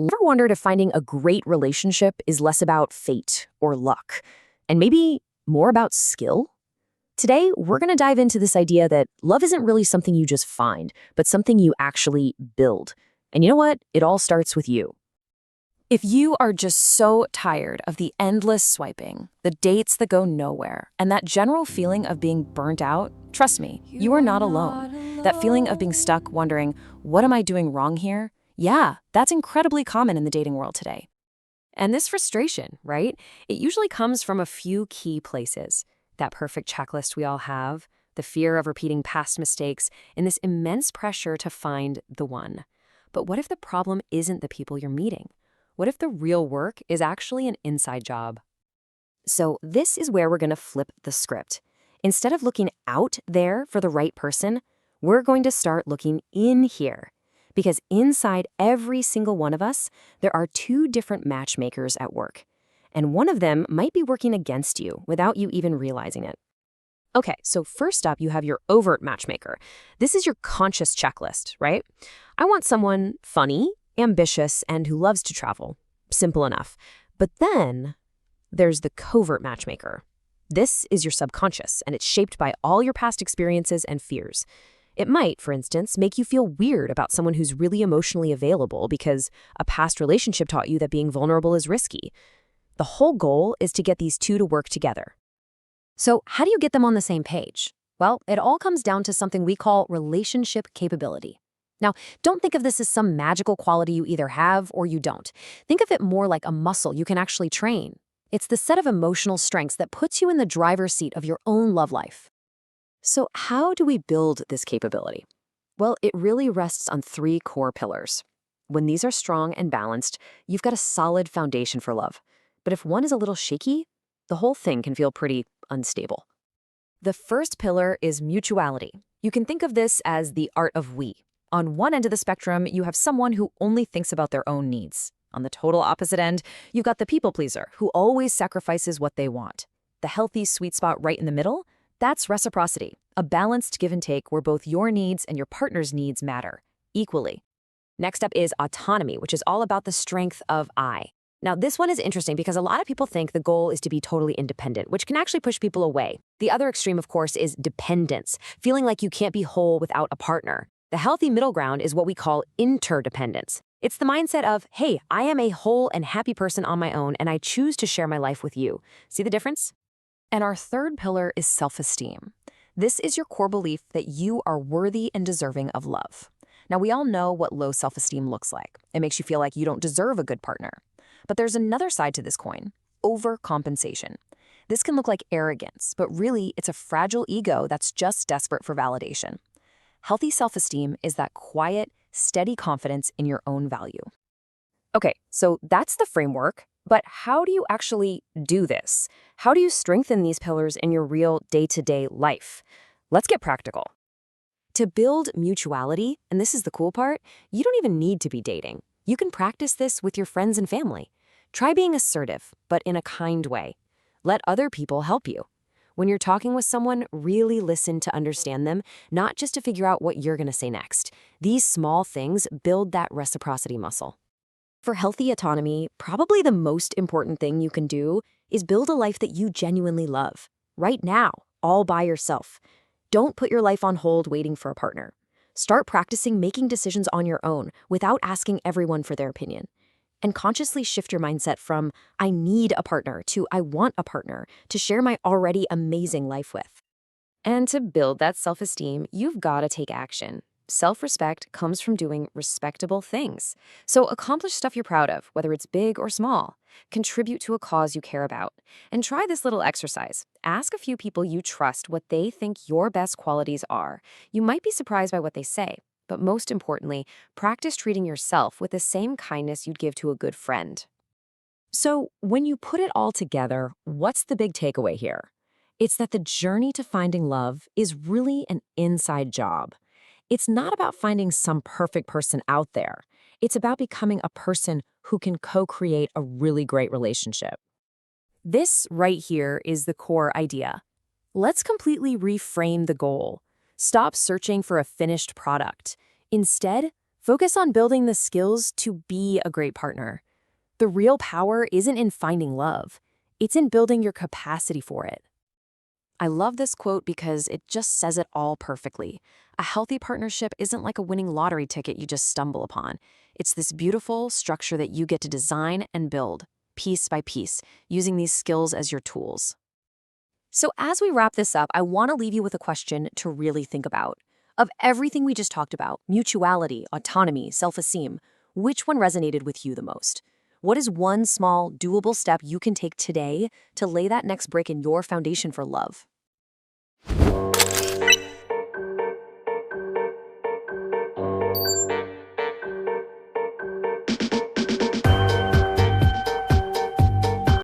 Ever wondered if finding a great relationship is less about fate or luck, and maybe more about skill? Today, we're going to dive into this idea that love isn't really something you just find, but something you actually build. And you know what? It all starts with you. If you are just so tired of the endless swiping, the dates that go nowhere, and that general feeling of being burnt out, trust me, you are not alone. That feeling of being stuck wondering, what am I doing wrong here? Yeah, that's incredibly common in the dating world today. And this frustration, right? It usually comes from a few key places. That perfect checklist we all have, the fear of repeating past mistakes, and this immense pressure to find the one. But what if the problem isn't the people you're meeting? What if the real work is actually an inside job? So this is where we're going to flip the script. Instead of looking out there for the right person, we're going to start looking in here. Because inside every single one of us, there are two different matchmakers at work. And one of them might be working against you without you even realizing it. Okay, so first up, you have your overt matchmaker. This is your conscious checklist, right? I want someone funny, ambitious, and who loves to travel. Simple enough. But then there's the covert matchmaker. This is your subconscious, and it's shaped by all your past experiences and fears. It might, for instance, make you feel weird about someone who's really emotionally available because a past relationship taught you that being vulnerable is risky. The whole goal is to get these two to work together. So how do you get them on the same page? Well, it all comes down to something we call relationship capability. Now, don't think of this as some magical quality you either have or you don't. Think of it more like a muscle you can actually train. It's the set of emotional strengths that puts you in the driver's seat of your own love life. So how do we build this capability? Well, it really rests on three core pillars. When these are strong and balanced, you've got a solid foundation for love. But if one is a little shaky, the whole thing can feel pretty unstable. The first pillar is mutuality. You can think of this as the art of we. On one end of the spectrum, you have someone who only thinks about their own needs. On the total opposite end, you've got the people pleaser who always sacrifices what they want. The healthy sweet spot right in the middle, that's reciprocity, a balanced give and take where both your needs and your partner's needs matter equally. Next up is autonomy, which is all about the strength of I. Now, this one is interesting because a lot of people think the goal is to be totally independent, which can actually push people away. The other extreme, of course, is dependence, feeling like you can't be whole without a partner. The healthy middle ground is what we call interdependence. It's the mindset of, hey, I am a whole and happy person on my own, and I choose to share my life with you. See the difference? And our third pillar is self-esteem. This is your core belief that you are worthy and deserving of love. Now, we all know what low self-esteem looks like. It makes you feel like you don't deserve a good partner. But there's another side to this coin, overcompensation. This can look like arrogance, but really it's a fragile ego that's just desperate for validation. Healthy self-esteem is that quiet, steady confidence in your own value. Okay, so that's the framework, but how do you actually do this? How do you strengthen these pillars in your real day-to-day life? Let's get practical. To build mutuality, and this is the cool part, you don't even need to be dating. You can practice this with your friends and family. Try being assertive, but in a kind way. Let other people help you. When you're talking with someone, really listen to understand them, not just to figure out what you're going to say next. These small things build that reciprocity muscle. For healthy autonomy, probably the most important thing you can do is build a life that you genuinely love. Right now, all by yourself. Don't put your life on hold waiting for a partner. Start practicing making decisions on your own without asking everyone for their opinion. And consciously shift your mindset from, I need a partner, to I want a partner to share my already amazing life with. And to build that self-esteem, you've got to take action. Self-respect comes from doing respectable things. So accomplish stuff you're proud of, whether it's big or small. Contribute to a cause you care about. And try this little exercise. Ask a few people you trust what they think your best qualities are. You might be surprised by what they say. But most importantly, practice treating yourself with the same kindness you'd give to a good friend. So when you put it all together, what's the big takeaway here? It's that the journey to finding love is really an inside job. It's not about finding some perfect person out there. It's about becoming a person who can co-create a really great relationship. This right here is the core idea. Let's completely reframe the goal. Stop searching for a finished product. Instead, Focus on building the skills to be a great partner. The real power isn't in finding love, it's in building your capacity for it. I love this quote because it just says it all perfectly. A healthy partnership isn't like a winning lottery ticket you just stumble upon. It's this beautiful structure that you get to design and build, piece by piece, using these skills as your tools. So as we wrap this up, I want to leave you with a question to really think about. Of everything we just talked about, mutuality, autonomy, self-esteem, which one resonated with you the most? What is one small, doable step you can take today to lay that next brick in your foundation for love?